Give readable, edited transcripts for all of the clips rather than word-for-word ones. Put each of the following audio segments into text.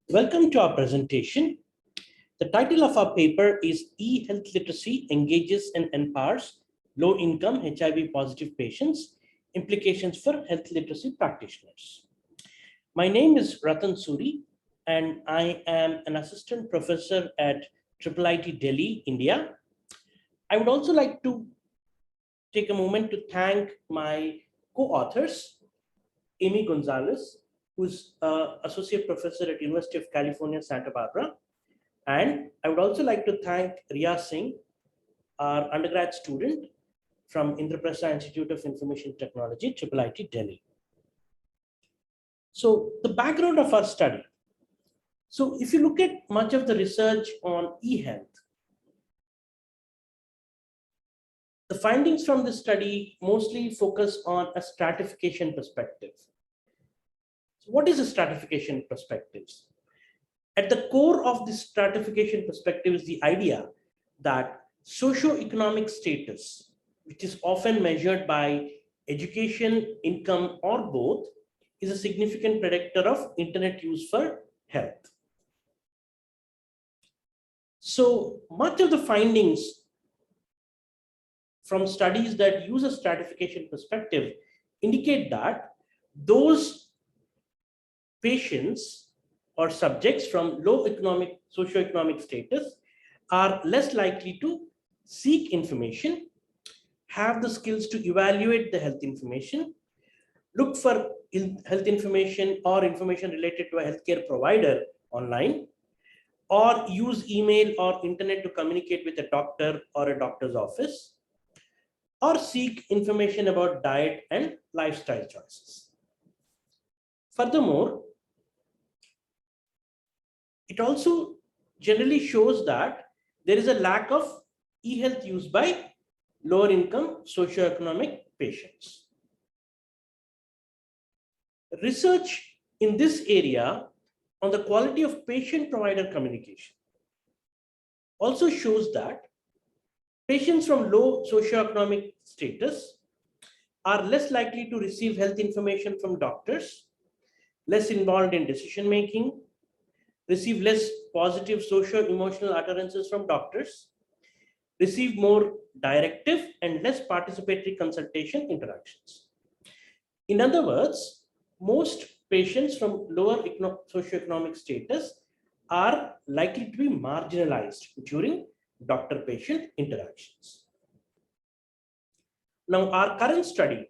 Welcome to our presentation. The title of our paper is eHealth Literacy Engages and Empowers Low-Income HIV-Positive Patients, Implications for Health Literacy Practitioners. My name is SURI, and I am an assistant professor at IIIT Delhi, India. I would also like to take a moment to thank my co-authors, Amy Gonzalez, who's associate professor at University of California, Santa Barbara. And I would also like to thank Riya Singh, our undergrad student from Indraprastha Institute of Information Technology, IIIT Delhi. So the background of our study. So if you look at much of the research on eHealth, the findings from this study mostly focus on a stratification perspective. So what is a stratification perspective? At the core of this stratification perspective is the idea that socioeconomic status, which is often measured by education, income, or both, is a significant predictor of internet use for health. So much of the findings from studies that use a stratification perspective indicate that those patients or subjects from low socioeconomic status are less likely to seek information, have the skills to evaluate the health information, look for health information or information related to a healthcare provider online, or use email or internet to communicate with a doctor or a doctor's office, or seek information about diet and lifestyle choices. Furthermore, it also generally shows that there is a lack of eHealth use by lower income socioeconomic patients. Research in this area on the quality of patient-provider communication also shows that patients from low socioeconomic status are less likely to receive health information from doctors, less involved in decision-making, receive less positive socio-emotional utterances from doctors, receive more directive and less participatory consultation interactions. In other words, most patients from lower socioeconomic status are likely to be marginalized during doctor-patient interactions. Now, our current study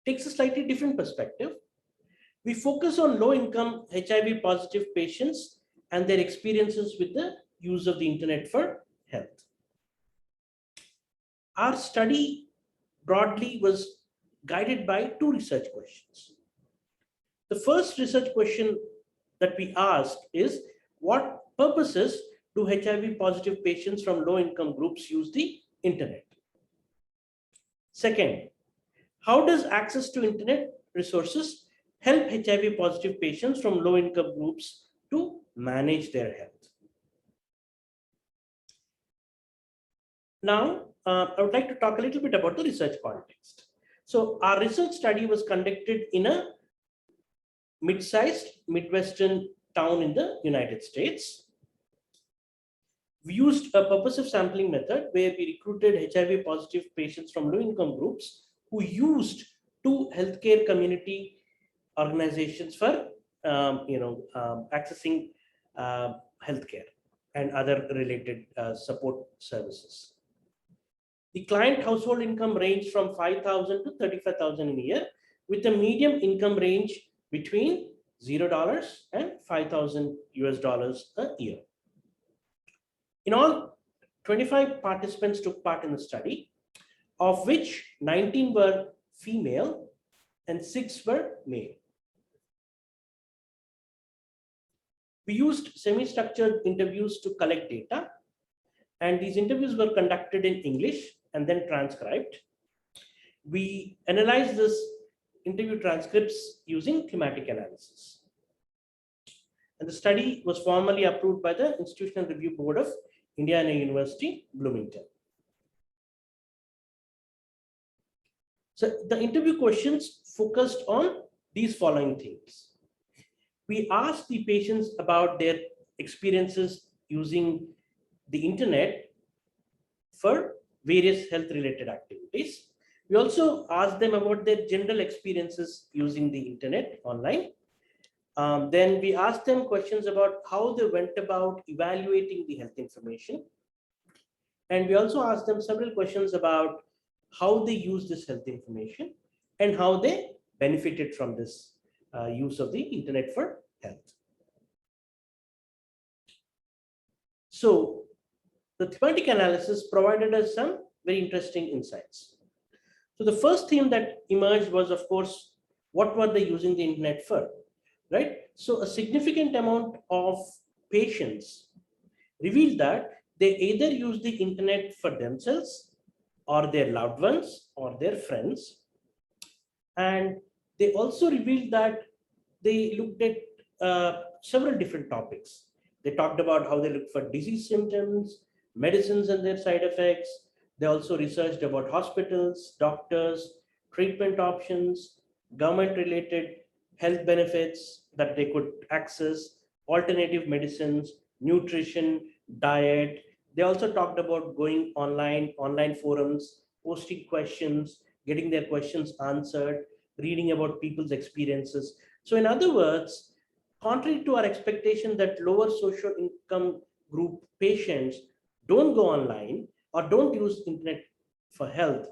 takes a slightly different perspective. We focus on low-income HIV-positive patients and their experiences with the use of the internet for health. Our study broadly was guided by two research questions. The first research question that we asked is, what purposes do HIV-positive patients from low-income groups use the internet? Second, how does access to internet resources help HIV-positive patients from low-income groups to manage their health? Now, I would like to talk a little bit about the research context. So our research study was conducted in a mid-sized Midwestern town in the United States. We used a purposive sampling method where we recruited HIV-positive patients from low-income groups who used two healthcare community organizations for accessing healthcare and other related support services. The client household income ranged from $5,000 to $35,000 in a year, with a median income range between $0 and $5,000 US a year. In all, 25 participants took part in the study, of which 19 were female and 6 were male. We used semi-structured interviews to collect data, and these interviews were conducted in English and then transcribed. We analyzed this interview transcripts using thematic analysis. And the study was formally approved by the Institutional Review Board of Indiana University, Bloomington. So the interview questions focused on these following themes. We asked the patients about their experiences using the internet for various health related activities. We also asked them about their general experiences using the internet online. Then we asked them questions about how they went about evaluating the health information. And we also asked them several questions about how they use this health information and how they benefited from this use of the internet for health. So the thematic analysis provided us some very interesting insights. So the first theme that emerged was, of course, what were they using the internet for, right? So a significant amount of patients revealed that they either use the internet for themselves or their loved ones or their friends. And they also revealed that they looked at several different topics. They talked about how they look for disease symptoms, medicines and their side effects. They also researched about hospitals, doctors, treatment options, government related health benefits that they could access, alternative medicines, nutrition, diet. They also talked about going online forums, posting questions, getting their questions answered, reading about people's experiences. So in other words, contrary to our expectation that lower social income group patients don't go online or don't use internet for health,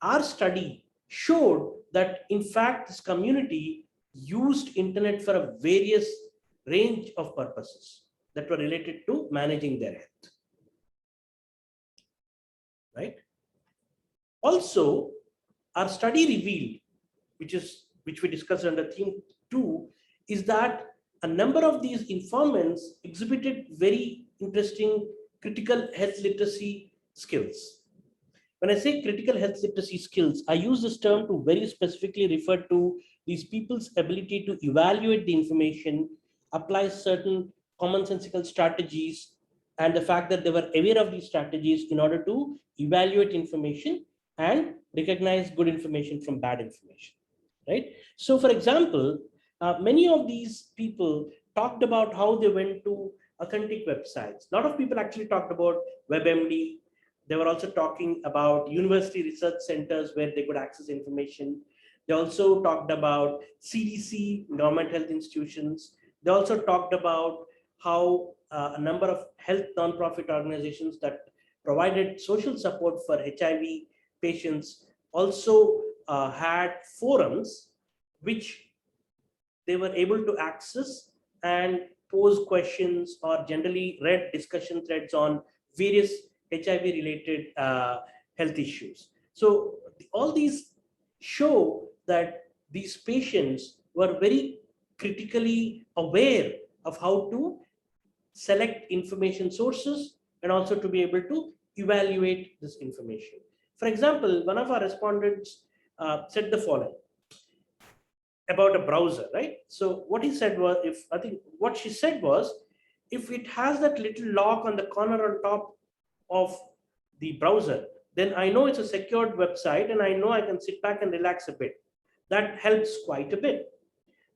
our study showed that in fact this community used internet for a various range of purposes that were related to managing their health, right? Also, our study revealed, which we discussed under theme 2, is that a number of these informants exhibited very interesting critical health literacy skills. When I say critical health literacy skills, I use this term to very specifically refer to these people's ability to evaluate the information, apply certain commonsensical strategies, and the fact that they were aware of these strategies in order to evaluate information and recognize good information from bad information, right? So for example, many of these people talked about how they went to authentic websites. A lot of people actually talked about WebMD. They were also talking about university research centers where they could access information. They also talked about CDC, government health institutions. They also talked about how a number of health nonprofit organizations that provided social support for HIV patients also had forums which they were able to access and pose questions or generally read discussion threads on various HIV related health issues. So all these show that these patients were very critically aware of how to select information sources and also to be able to evaluate this information. For example, one of our respondents said the following about a browser, right? So what he said was, what she said was, if it has that little lock on the corner on top of the browser, then I know it's a secured website and I know I can sit back and relax a bit. That helps quite a bit,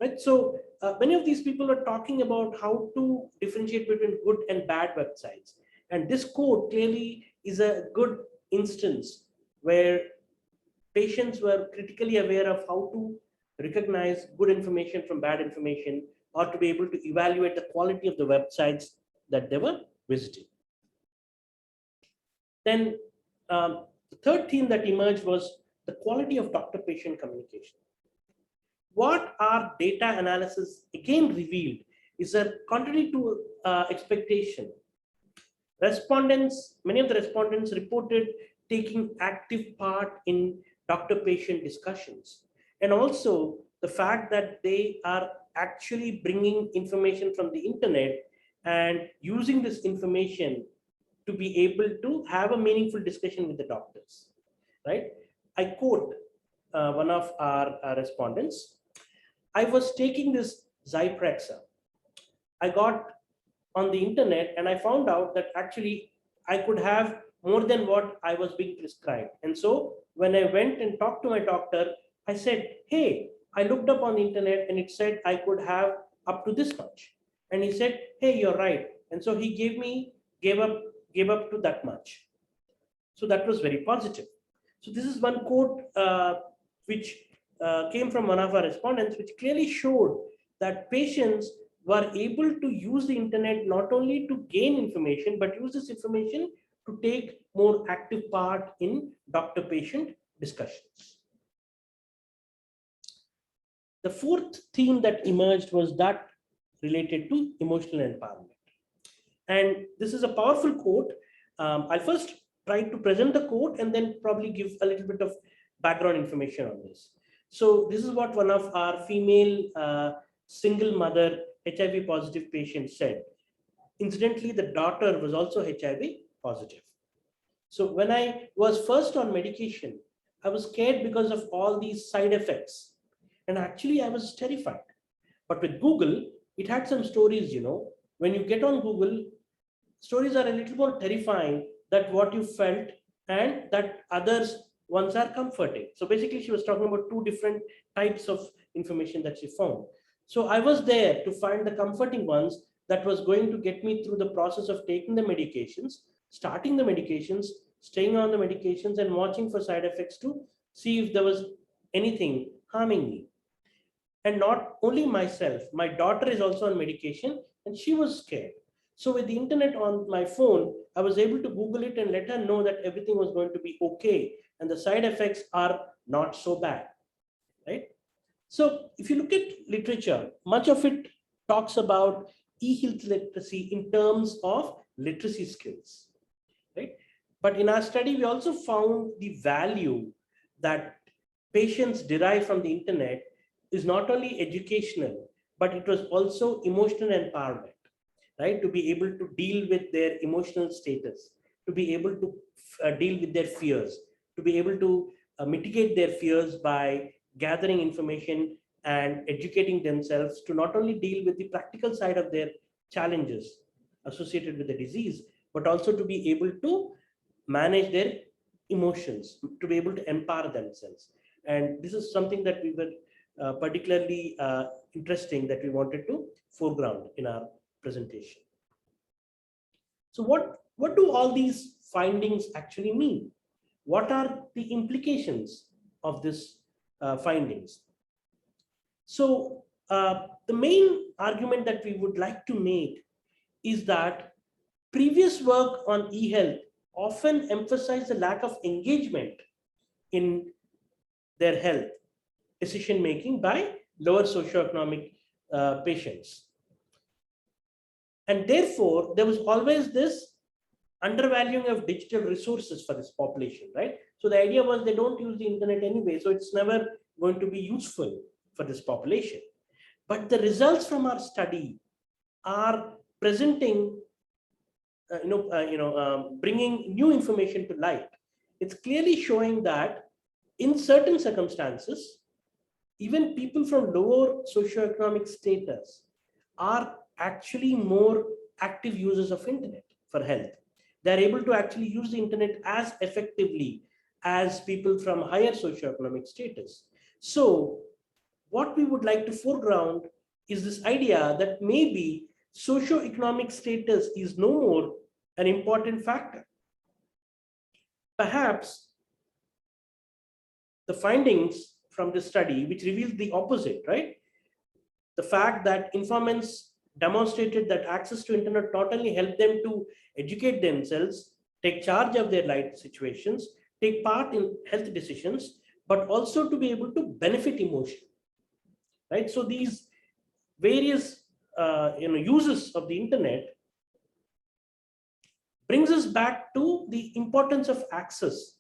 right? So many of these people are talking about how to differentiate between good and bad websites. And this quote clearly is a good instance where patients were critically aware of how to recognize good information from bad information or to be able to evaluate the quality of the websites that they were visiting. Then the third theme that emerged was the quality of doctor-patient communication. What our data analysis again revealed is that contrary to expectation, many of the respondents reported taking active part in doctor-patient discussions. And also the fact that they are actually bringing information from the internet and using this information to be able to have a meaningful discussion with the doctors, right? I quote one of our respondents. I was taking this Zyprexa. I got on the internet and I found out that actually I could have more than what I was being prescribed. And so when I went and talked to my doctor, I said, hey, I looked up on the internet and it said I could have up to this much. And he said, hey, you're right. And so he gave up to that much. So that was very positive. So this is one quote which came from one of our respondents, which clearly showed that patients were able to use the internet not only to gain information, but use this information to take more active part in doctor-patient discussions. The fourth theme that emerged was that related to emotional empowerment. And this is a powerful quote. I'll first try to present the quote and then probably give a little bit of background information on this. So this is what one of our female single mother HIV positive patients said. Incidentally, the daughter was also HIV positive. So when I was first on medication, I was scared because of all these side effects. And actually, I was terrified. But with Google, it had some stories, when you get on Google, stories are a little more terrifying than what you felt, and that others ones are comforting. So basically, she was talking about two different types of information that she found. So I was there to find the comforting ones that was going to get me through the process of taking the medications, starting the medications, staying on the medications, and watching for side effects to see if there was anything harming me. And not only myself, my daughter is also on medication and she was scared. So with the internet on my phone, I was able to Google it and let her know that everything was going to be okay and the side effects are not so bad, right? So if you look at literature, much of it talks about e-health literacy in terms of literacy skills, right? But in our study, we also found the value that patients derive from the internet is not only educational, but it was also emotional empowerment, right? To be able to deal with their emotional status, to be able to deal with their fears, to be able to mitigate their fears by gathering information and educating themselves to not only deal with the practical side of their challenges associated with the disease, but also to be able to manage their emotions, to be able to empower themselves. And this is something that we were particularly interesting that we wanted to foreground in our presentation. So what do all these findings actually mean? What are the implications of this findings? So the main argument that we would like to make is that previous work on e-health often emphasized the lack of engagement in their health decision making by lower socioeconomic patients. And therefore, there was always this undervaluing of digital resources for this population, right? So the idea was they don't use the internet anyway, so it's never going to be useful for this population. But the results from our study are presenting, bringing new information to light. It's clearly showing that in certain circumstances, even people from lower socioeconomic status are actually more active users of internet for health. They're able to actually use the internet as effectively as people from higher socioeconomic status. So what we would like to foreground is this idea that maybe socioeconomic status is no more an important factor. Perhaps the findings from this study, which reveals the opposite, right? The fact that informants demonstrated that access to internet not only helped them to educate themselves, take charge of their life situations, take part in health decisions, but also to be able to benefit emotion, right? So these various uses of the internet brings us back to the importance of access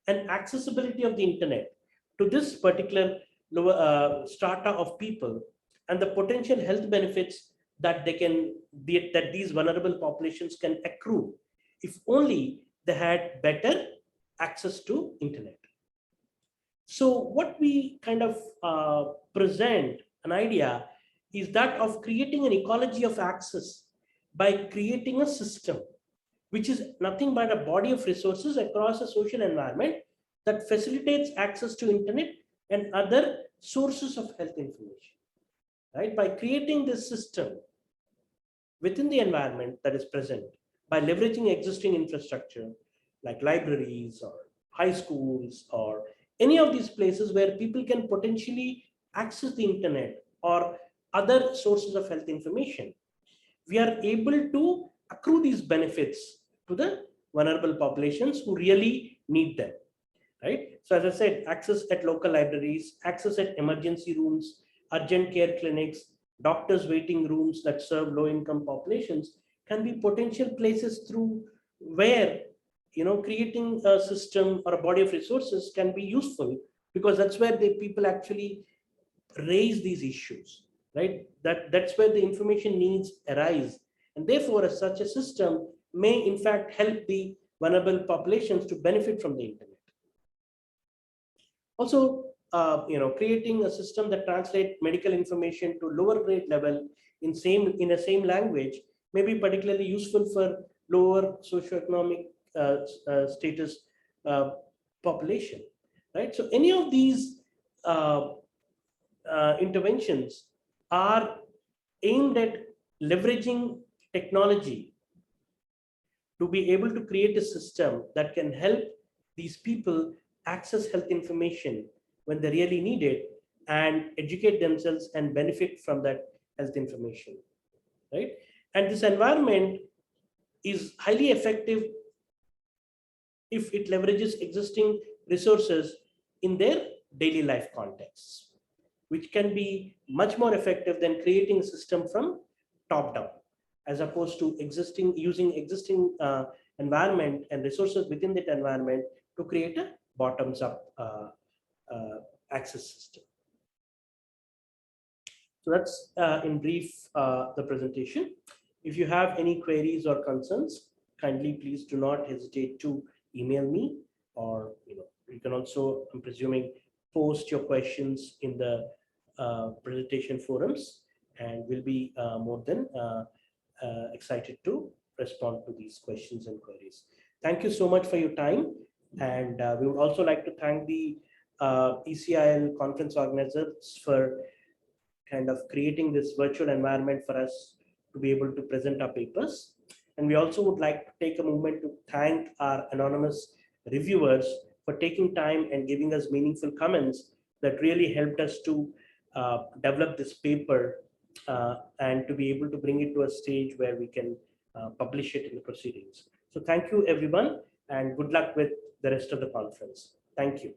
and accessibility of the internet to this particular lower strata of people, and the potential health benefits that that these vulnerable populations can accrue if only they had better access to internet. So what we kind of present an idea is that of creating an ecology of access by creating a system which is nothing but a body of resources across a social environment that facilitates access to internet and other sources of health information. right? By creating this system within the environment that is present, by leveraging existing infrastructure like libraries or high schools or any of these places where people can potentially access the internet or other sources of health information, we are able to accrue these benefits to the vulnerable populations who really need them, right? So as I said, access at local libraries, access at emergency rooms, urgent care clinics, doctors waiting rooms that serve low income populations can be potential places through where, creating a system or a body of resources can be useful, because that's where the people actually raise these issues, right? That's where the information needs arise, and therefore as such a system may in fact help the vulnerable populations to benefit from the internet. Also, creating a system that translates medical information to lower grade level in a same language may be particularly useful for lower socioeconomic status uh, population, right? So any of these uh, interventions are aimed at leveraging technology to be able to create a system that can help these people access health information when they really need it and educate themselves and benefit from that health information, right? And this environment is highly effective if it leverages existing resources in their daily life contexts, which can be much more effective than creating a system from top down, as opposed to using existing environment and resources within that environment to create a bottoms up uh, access system. So that's in brief the presentation. If you have any queries or concerns, kindly please do not hesitate to email me, or you can also, I'm presuming, post your questions in the presentation forums, and we'll be more than excited to respond to these questions and queries. Thank you so much for your time, and we would also like to thank the ECIL conference organizers for kind of creating this virtual environment for us to be able to present our papers. And we also would like to take a moment to thank our anonymous reviewers for taking time and giving us meaningful comments that really helped us to develop this paper and to be able to bring it to a stage where we can publish it in the proceedings. So thank you, everyone, and good luck with the rest of the conference. Thank you.